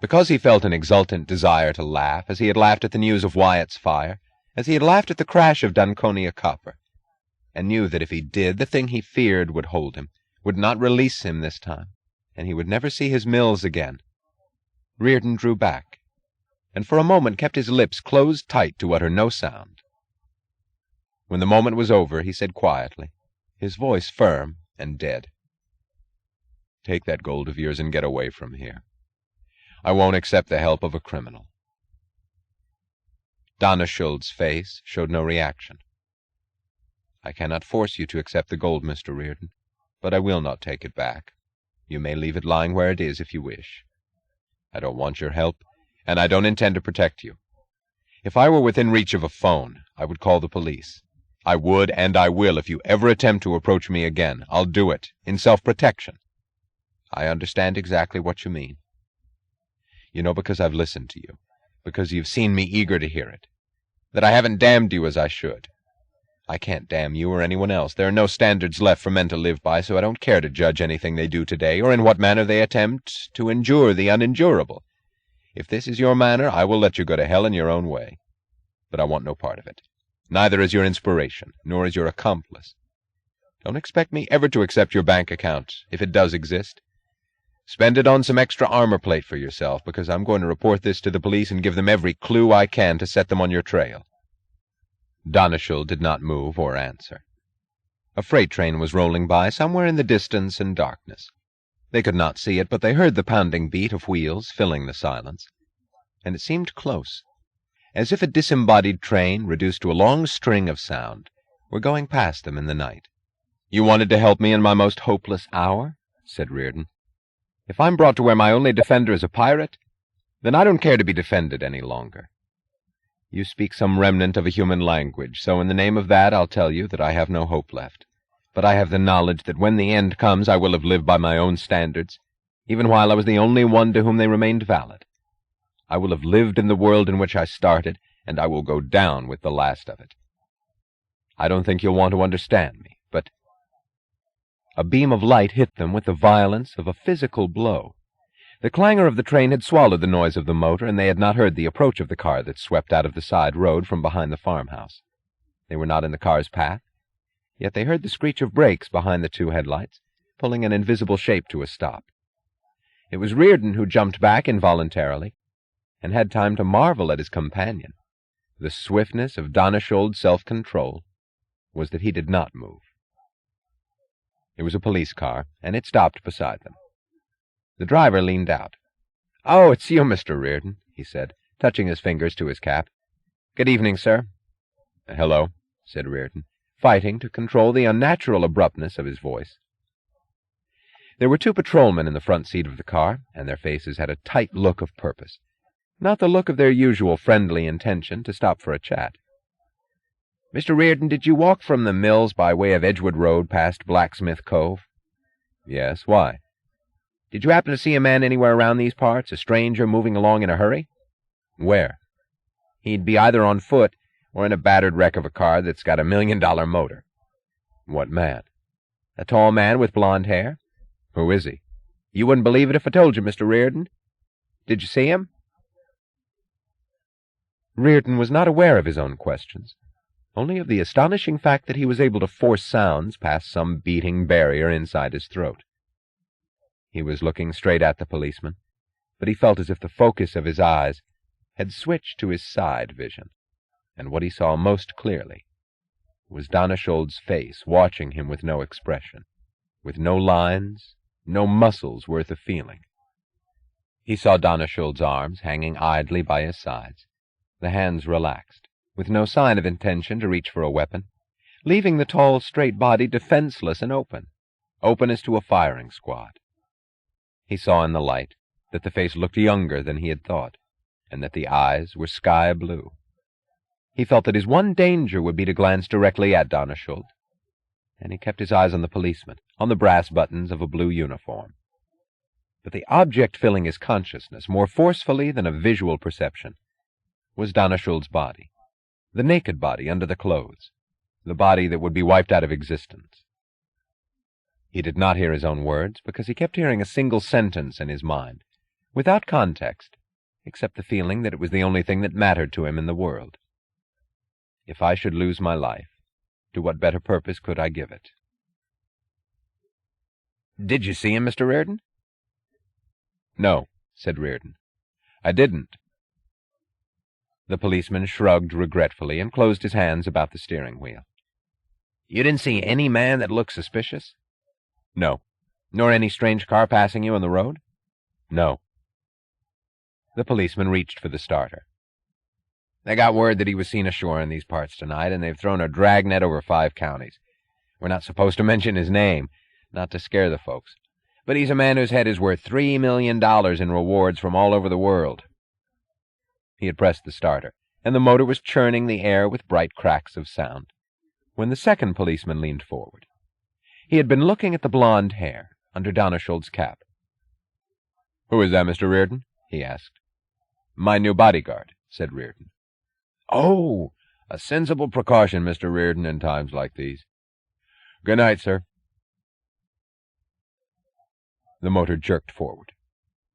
because he felt an exultant desire to laugh, as he had laughed at the news of Wyatt's fire, as he had laughed at the crash of Dunconia Copper, and knew that if he did, the thing he feared would hold him, would not release him this time, and he would never see his mills again. Reardon drew back, and for a moment kept his lips closed tight to utter no sound. When the moment was over, he said quietly, his voice firm and dead, "Take that gold of yours and get away from here. I won't accept the help of a criminal." Donna Schuld's face showed no reaction. "I cannot force you to accept the gold, Mr. Reardon, but I will not take it back. You may leave it lying where it is if you wish. I don't want your help, and I don't intend to protect you. If I were within reach of a phone, I would call the police. I would, and I will, if you ever attempt to approach me again. I'll do it, in self-protection. I understand exactly what you mean. You know, because I've listened to you, because you've seen me eager to hear it, that I haven't damned you as I should. I can't damn you or anyone else. There are no standards left for men to live by, so I don't care to judge anything they do today, or in what manner they attempt to endure the unendurable. If this is your manner, I will let you go to hell in your own way. But I want no part of it, neither as your inspiration, nor as your accomplice. Don't expect me ever to accept your bank account, if it does exist. Spend it on some extra armor plate for yourself, because I'm going to report this to the police and give them every clue I can to set them on your trail." Donna Schuld did not move or answer. A freight train was rolling by somewhere in the distance and darkness. They could not see it, but they heard the pounding beat of wheels filling the silence, and it seemed close, as if a disembodied train, reduced to a long string of sound, were going past them in the night. "You wanted to help me in my most hopeless hour?" said Reardon. "If I'm brought to where my only defender is a pirate, then I don't care to be defended any longer. You speak some remnant of a human language, so in the name of that I'll tell you that I have no hope left. But I have the knowledge that when the end comes I will have lived by my own standards, even while I was the only one to whom they remained valid. I will have lived in the world in which I started, and I will go down with the last of it. I don't think you'll want to understand me, but—" A beam of light hit them with the violence of a physical blow. The clangor of the train had swallowed the noise of the motor, and they had not heard the approach of the car that swept out of the side road from behind the farmhouse. They were not in the car's path, yet they heard the screech of brakes behind the two headlights, pulling an invisible shape to a stop. It was Reardon who jumped back involuntarily, and had time to marvel at his companion. The swiftness of Donna Schuld's self-control was that he did not move. It was a police car, and it stopped beside them. The driver leaned out. "Oh, it's you, Mr. Reardon," he said, touching his fingers to his cap. "Good evening, sir." "Hello," said Reardon, fighting to control the unnatural abruptness of his voice. There were two patrolmen in the front seat of the car, and their faces had a tight look of purpose, not the look of their usual friendly intention to stop for a chat. "Mr. Reardon, did you walk from the mills by way of Edgewood Road past Blacksmith Cove?" "Yes, why?" "Did you happen to see a man anywhere around these parts, a stranger moving along in a hurry?" "Where?" "He'd be either on foot or in a battered wreck of a car that's got $1 million motor." "What man?" "A tall man with blonde hair." "Who is he?" "You wouldn't believe it if I told you, Mr. Reardon. Did you see him?" Reardon was not aware of his own questions, only of the astonishing fact that he was able to force sounds past some beating barrier inside his throat. He was looking straight at the policeman, but he felt as if the focus of his eyes had switched to his side vision, and what he saw most clearly was Donna Schuld's face watching him with no expression, with no lines, no muscles worth of feeling. He saw Donna Schuld's arms hanging idly by his sides, the hands relaxed, with no sign of intention to reach for a weapon, leaving the tall, straight body defenseless and open as to a firing squad. He saw in the light that the face looked younger than he had thought, and that the eyes were sky blue. He felt that his one danger would be to glance directly at Donna Schuld, and he kept his eyes on the policeman, on the brass buttons of a blue uniform. But the object filling his consciousness more forcefully than a visual perception was Donna Schuld's body, the naked body under the clothes, the body that would be wiped out of existence. He did not hear his own words, because he kept hearing a single sentence in his mind, without context, except the feeling that it was the only thing that mattered to him in the world. If I should lose my life, to what better purpose could I give it? "Did you see him, Mr. Reardon?" "No," said Reardon. "I didn't." The policeman shrugged regretfully and closed his hands about the steering wheel. "You didn't see any man that looked suspicious?" "No." "Nor any strange car passing you on the road?" "No." The policeman reached for the starter. "They got word that he was seen ashore in these parts tonight, and they've thrown a dragnet over 5 counties. We're not supposed to mention his name, not to scare the folks, but he's a man whose head is worth $3 million in rewards from all over the world." He had pressed the starter, and the motor was churning the air with bright cracks of sound, when the second policeman leaned forward. He had been looking at the blonde hair under Donnerschuld's cap. "Who is that, Mr. Reardon?" he asked. "My new bodyguard," said Reardon. "Oh, a sensible precaution, Mr. Reardon, in times like these. Good night, sir." The motor jerked forward.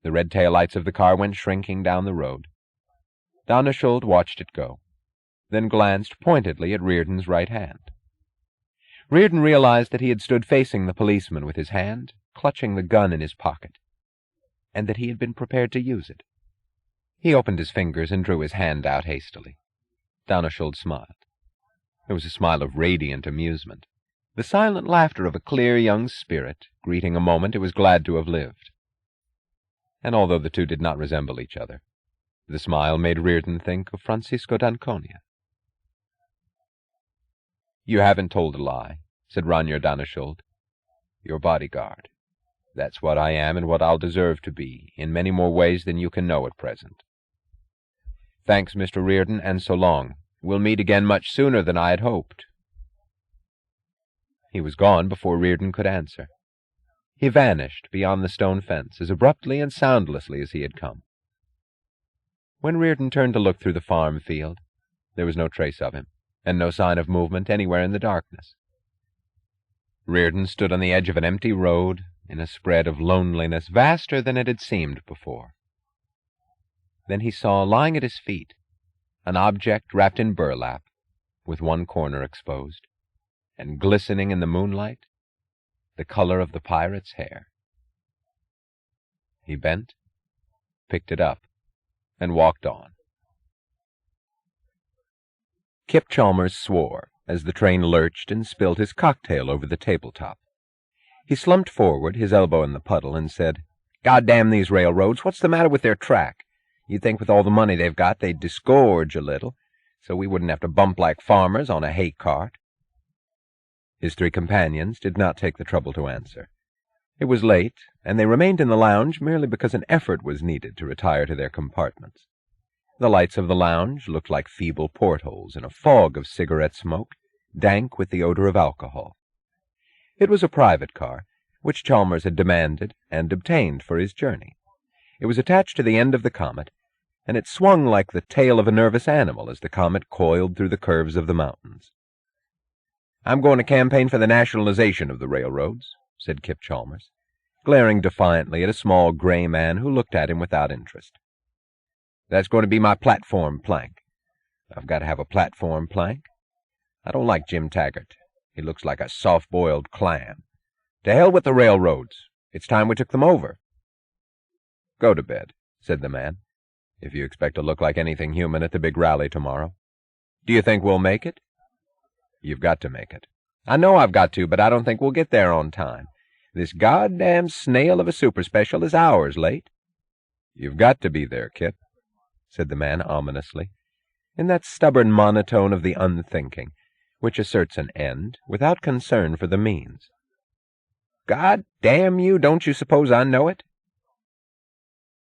The red taillights of the car went shrinking down the road. Donnerschuld watched it go, then glanced pointedly at Reardon's right hand. Reardon realized that he had stood facing the policeman with his hand clutching the gun in his pocket, and that he had been prepared to use it. He opened his fingers and drew his hand out hastily. Donnerschuld smiled. There was a smile of radiant amusement, the silent laughter of a clear young spirit greeting a moment it was glad to have lived. And although the two did not resemble each other, the smile made Reardon think of Francisco d'Anconia. "You haven't told a lie," said Ranier Donnerschuld. "Your bodyguard. That's what I am and what I'll deserve to be, in many more ways than you can know at present. Thanks, Mr. Reardon, and so long. We'll meet again much sooner than I had hoped." He was gone before Reardon could answer. He vanished beyond the stone fence as abruptly and soundlessly as he had come. When Reardon turned to look through the farm field, there was no trace of him, and no sign of movement anywhere in the darkness. Reardon stood on the edge of an empty road, in a spread of loneliness vaster than it had seemed before. Then he saw, lying at his feet, an object wrapped in burlap, with one corner exposed, and glistening in the moonlight, the color of the pirate's hair. He bent, picked it up, and walked on. Kip Chalmers swore as the train lurched and spilled his cocktail over the tabletop. He slumped forward, his elbow in the puddle, and said, "God damn these railroads, what's the matter with their track? You'd think with all the money they've got they'd disgorge a little, so we wouldn't have to bump like farmers on a hay cart." His 3 companions did not take the trouble to answer. It was late, and they remained in the lounge merely because an effort was needed to retire to their compartments. The lights of the lounge looked like feeble portholes in a fog of cigarette smoke, dank with the odor of alcohol. It was a private car, which Chalmers had demanded and obtained for his journey. It was attached to the end of the Comet, and it swung like the tail of a nervous animal as the Comet coiled through the curves of the mountains. "I'm going to campaign for the nationalization of the railroads," said Kip Chalmers, glaring defiantly at a small gray man who looked at him without interest. "That's going to be my platform plank. I've got to have a platform plank. I don't like Jim Taggart. He looks like a soft-boiled clam. To hell with the railroads. It's time we took them over." "Go to bed," said the man, "if you expect to look like anything human at the big rally tomorrow. Do you think we'll make it?" "You've got to make it." "I know I've got to, but I don't think we'll get there on time. This goddamn snail of a super special is hours late." "You've got to be there, Kip," said the man ominously, in that stubborn monotone of the unthinking, which asserts an end without concern for the means. "God damn you, don't you suppose I know it?"